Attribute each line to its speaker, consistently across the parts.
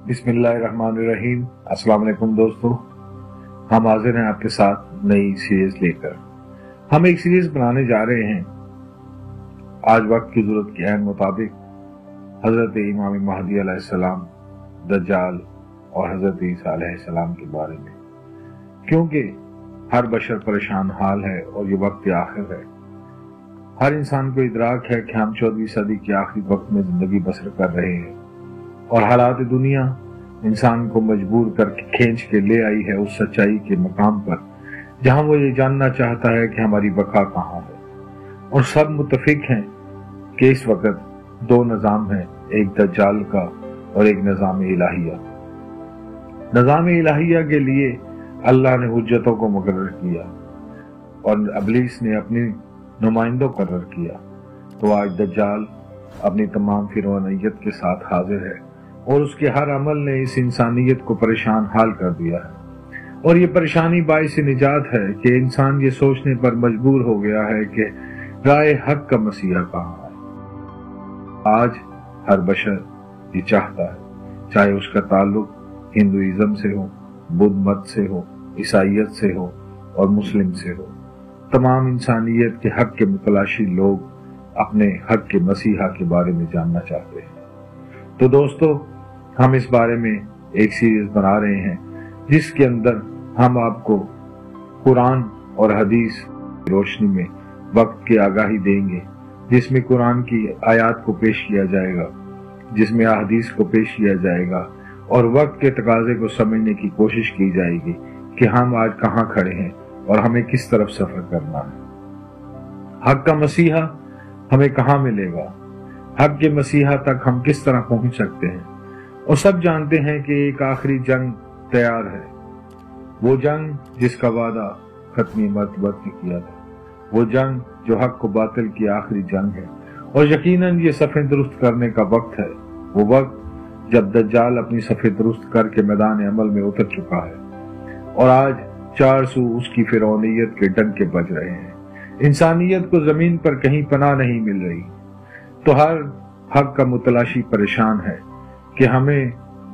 Speaker 1: बिस्मिल्लाहिर्रहमानिर्रहीम। अस्सलाम वालेकुम दोस्तों, हम हाजिर हैं आपके साथ नई सीरीज लेकर। हम एक सीरीज बनाने जा रहे हैं आज वक्त की जरूरत के अहम मुताबिक हजरत इमाम महदी अलैहिस्सलाम, दज्जाल और हजरत ईसा अलैहिस्सलाम के बारे में, क्योंकि हर बशर परेशान हाल है और ये वक्त आखिर है। हर इंसान को इदराक है कि हम 14वीं सदी के आखिरी वक्त में जिंदगी बसर कर रहे हैं और हालात दुनिया इंसान को मजबूर करके खींच के ले आई है उस सच्चाई के मकाम पर जहां वो ये जानना चाहता है कि हमारी बका कहाँ है। और सब मुत्तफिक हैं कि इस वक्त दो निजाम हैं, एक दज्जाल का और एक निजाम इलाहिया। निजाम इलाहिया के लिए अल्लाह ने हुज्जतों को मुकर्रर किया और इब्लीस ने अपनी नुमाइंदों को मुकर्रर किया। तो आज दज्जाल अपनी तमाम फिरौनियत के साथ हाजिर है और उसके हर अमल ने इस इंसानियत को परेशान हाल कर दिया है। और ये परेशानी बाइस निजात है कि इंसान ये सोचने पर मजबूर हो गया है कि राय हक का मसीहा कहाँ है। आज हर बशर ये चाहता है, चाहे उसका ताल्लुक हिंदुइज्म से हो, बुद्ध मत से हो, ईसाइयत से हो और मुस्लिम से हो, तमाम इंसानियत के हक के मुतलाशी लोग अपने हक के मसीहा के बारे में जानना चाहते हैं। तो दोस्तों, हम इस बारे में एक सीरीज बना रहे हैं जिसके अंदर हम आपको कुरान और हदीस की रोशनी में वक्त की आगाही देंगे, जिसमें कुरान की आयत को पेश किया जाएगा, जिसमें हदीस को पेश किया जाएगा और वक्त के तकाजे को समझने की कोशिश की जाएगी कि हम आज कहाँ खड़े हैं और हमें किस तरफ सफर करना है। हक का मसीहा हमें कहाँ मिलेगा, हक के मसीहा तक हम किस तरह पहुंच सकते हैं। और सब जानते हैं कि एक आखिरी जंग तैयार है, वो जंग जिसका वादा खत्मी मर्तबत ने किया था, वो जंग जो हक को बातिल की आखिरी जंग है। और यकीनन ये सफ़े दुरुस्त करने का वक्त है, वो वक्त जब दज्जाल अपनी सफ़े दुरुस्त करके मैदान अमल में उतर चुका है और आज 400 उसकी फिरौनियत के डंके बज रहे हैं। इंसानियत को जमीन पर कहीं पनाह नहीं मिल रही। तो हर हक का मुतलाशी परेशान है कि हमें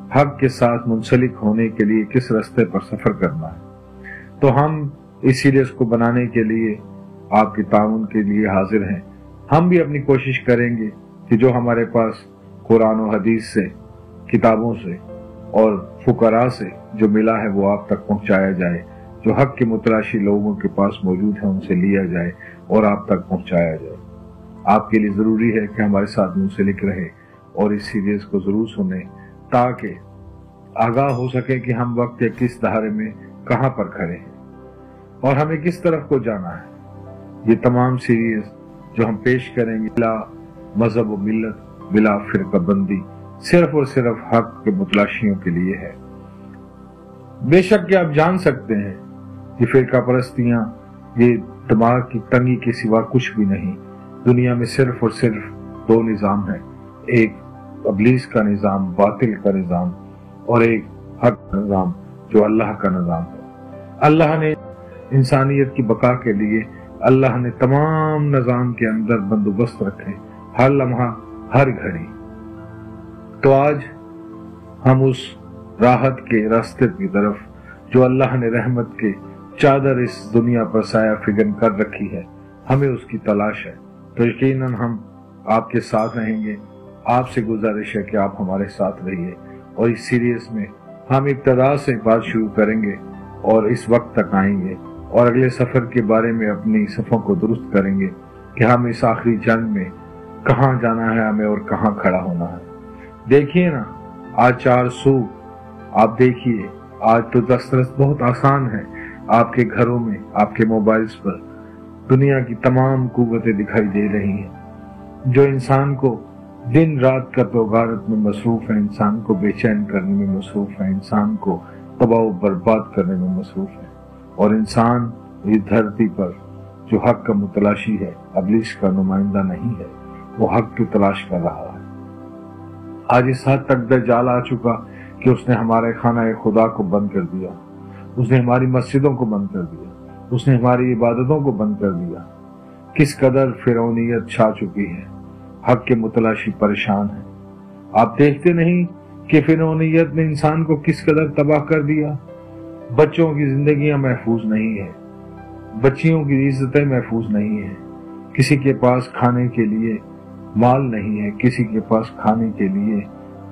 Speaker 1: हक के साथ मुंसलिक होने के लिए किस रास्ते पर सफर करना है। तो हम इस सीरीज को बनाने के लिए आपके ताउन के लिए हाजिर हैं। हम भी अपनी कोशिश करेंगे कि जो हमारे पास कुरान और हदीस से, किताबों से और फुकरा से जो मिला है वो आप तक पहुंचाया जाए, जो हक के मुतलाशी लोगों के पास मौजूद है उनसे लिया जाए और आप तक पहुंचाया जाए। आपके लिए जरूरी है कि हमारे साथ मुंसलिक रहे और इस सीरीज को जरूर सुने ताकि आगाह हो सके कि हम वक्त के किस दहारे में कहां पर खड़े हैं और हमें किस तरफ को जाना है। ये तमाम सीरीज जो हम पेश करेंगे बिला मजहब व मिल्लत, बिला फिरकाबंदी, सिर्फ और सिर्फ हक के मुतलाशियों के लिए है। बेशक कि आप जान सकते हैं कि फिरका परस्तियां ये दिमाग की तंगी के सिवा कुछ भी नहीं। दुनिया में सिर्फ और सिर्फ दो निजाम है, एक इब्लीस का निजाम, बातिल का निजाम, और एक हक का निजाम जो अल्लाह का निजाम है। अल्लाह ने इंसानियत की बका के लिए अल्लाह ने तमाम निजाम के अंदर बंदोबस्त रखे, हर लम्हा, हर घड़ी। तो आज हम उस राहत के रास्ते की तरफ जो अल्लाह ने रहमत के चादर इस दुनिया पर साया फिगन कर रखी है, हमें उसकी तलाश है। तो यकीनन हम आपके साथ रहेंगे। आपसे गुजारिश है कि आप हमारे साथ रहिए और इस सीरीज में हम इब्तदा से बात शुरू करेंगे और इस वक्त तक आएंगे और अगले सफर के बारे में अपनी सफों को दुरुस्त करेंगे कि हम इस आखिरी जंग में कहाँ जाना है हमें और कहाँ खड़ा होना है। देखिए ना, आज 400 आप देखिए, आज तो दस्तरस बहुत आसान है। आपके घरों में, आपके मोबाइल्स पर दुनिया की तमाम कुव्वतें दिखाई दे रही हैं जो इंसान को दिन रात का तोगारत में मसरूफ है, इंसान को बेचैन करने में मसरूफ है, इंसान को तबाह बर्बाद करने में मसरूफ है। और इंसान इस धरती पर जो हक का मुतलाशी है, इब्लीस का नुमाइंदा नहीं है, वो हक की तलाश कर रहा है। आज इस हद तक दज्जाल आ चुका कि उसने हमारे खाना खुदा को बंद कर दिया, उसने हमारी मस्जिदों को बंद कर दिया, उसने हमारी इबादतों को बंद कर दिया। किस कदर फिरौनियत छा चुकी है, हक के मुतलाशी परेशान है। आप देखते नहीं کہ फिरौनियत ने इंसान को किस कदर तबाह कर दिया। बच्चों की जिंदगियां महफूज नहीं है, बच्चियों की इज्जतें महफूज नहीं है, किसी के पास खाने के लिए माल नहीं है, किसी के पास खाने के लिए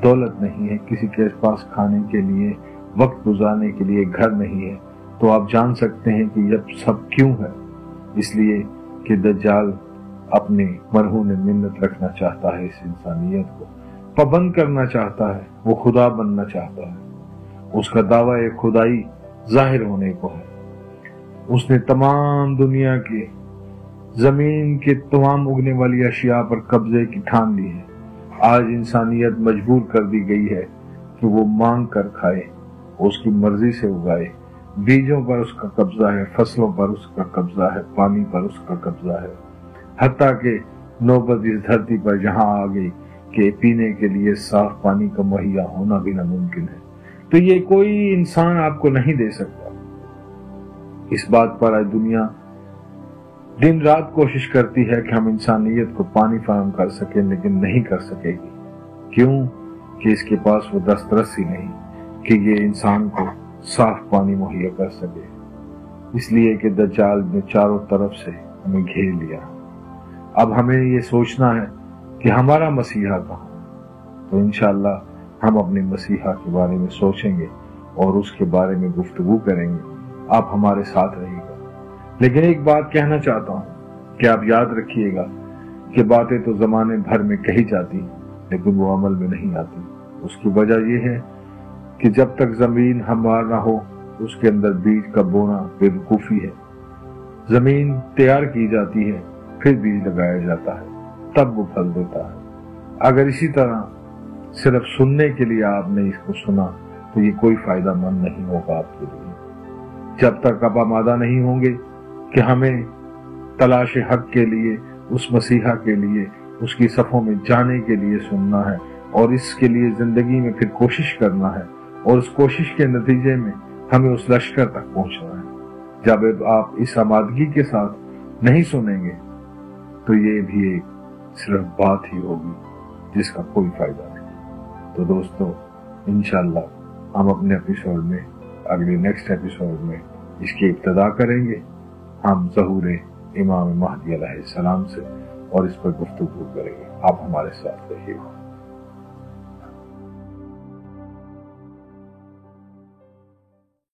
Speaker 1: दौलत नहीं है, किसी के पास खाने के लिए वक्त गुजारने के लिए घर नहीं है। तो आप जान सकते हैं कि यह सब क्यों है। इसलिए कि दज्जाल अपनी मरहून मिन्नत रखना चाहता है, इस इंसानियत को पाबंद करना चाहता है, वो खुदा बनना चाहता है। उसका दावा एक खुदाई जाहिर होने को है। उसने तमाम दुनिया के जमीन के तमाम उगने वाली अशिया पर कब्जे की ठान ली है। आज इंसानियत मजबूर कर दी गई है कि वो मांग कर खाए, उसकी मर्जी से उगाए। बीजों पर उसका कब्जा है, फसलों पर उसका कब्जा है, पानी पर उसका कब्जा है। हत्ता के नौबत इस धरती पर जहां आ गई कि पीने के लिए साफ पानी का मुहैया होना भी नामुमकिन है। तो ये कोई इंसान आपको नहीं दे सकता। इस बात पर आज दुनिया दिन रात कोशिश करती है कि हम इंसानियत को पानी फराहम कर सकें, लेकिन नहीं कर सकेगी। क्यों? कि इसके पास वो दस्तरस ही नहीं कि ये इंसान को साफ पानी मुहैया कर सके। इसलिए कि दज्जाल ने चारों तरफ से हमें घेर लिया। अब हमें ये सोचना है कि हमारा मसीहा कहाँ। तो इंशाअल्लाह हम अपने मसीहा के बारे में सोचेंगे और उसके बारे में गुफ्तगू करेंगे। आप हमारे साथ रहिएगा। लेकिन एक बात कहना चाहता हूँ कि आप याद रखिएगा कि बातें तो जमाने भर में कही जाती लेकिन वो अमल में नहीं आती। उसकी वजह यह है कि जब तक जमीन हमवार ना हो उसके अंदर बीज का बोना बेवकूफी है। जमीन तैयार की जाती है, फिर बीज लगाया जाता है, तब वो फल देता है। अगर इसी तरह सिर्फ सुनने के लिए आपने इसको सुना तो ये कोई फायदा मंद नहीं होगा आपके लिए। जब तक आप आमादा नहीं होंगे कि हमें तलाश हक के लिए, उस मसीहा के लिए, उसकी सफ़ों में जाने के लिए सुनना है और इसके लिए जिंदगी में फिर कोशिश करना है और उस कोशिश के नतीजे में हमें उस लश्कर तक पहुंचना है। जब आप इस आमादगी के साथ नहीं सुनेंगे तो ये भी एक सिर्फ बात ही होगी जिसका कोई फायदा नहीं। तो दोस्तों, इंशाअल्लाह हम अपने एपिसोड में, अगले नेक्स्ट एपिसोड में इसकी इब्तिदा करेंगे हम ज़हूर इमाम महदी अलैहिस्सलाम से और इस पर गुफ्तगू करेंगे। आप हमारे साथ रहिएगा।